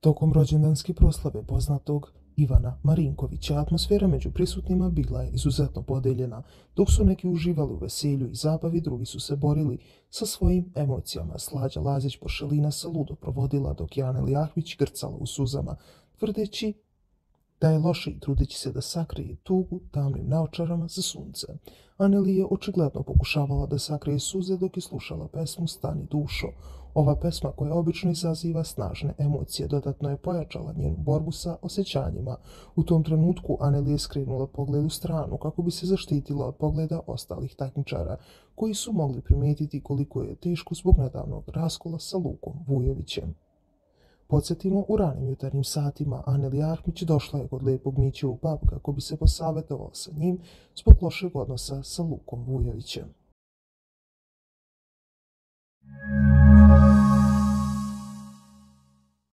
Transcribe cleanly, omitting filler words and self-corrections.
Tokom rođendanske proslave poznatog Ivana Marinkovića atmosfera među prisutnima bila je izuzetno podeljena. Dok su neki uživali u veselju i zabavi, drugi su se borili sa svojim emocijama. Slađa Lazić-Poršelina se ludo provodila, dok je Anelija Ahmić grcala u suzama, tvrdeći da je loše i trudeći se da sakrije tugu tamnim naočarama za sunce. Anelija je očigledno pokušavala da sakrije suze dok je slušala pesmu Stani dušo. Ova pesma, koja obično izaziva snažne emocije, dodatno je pojačala njenu borbu sa osjećanjima. U tom trenutku Anelija je skrenula pogled u stranu kako bi se zaštitila od pogleda ostalih takmičara, koji su mogli primijetiti koliko je teško zbog nedavnog raskola sa Lukom Vujovićem. Podsjetimo, u ranim jutarnjim satima Anelija Ahmić došla je kod lepog Miće u pub kako bi se posavjetovala sa njim zbog lošeg odnosa sa Lukom Vujovićem.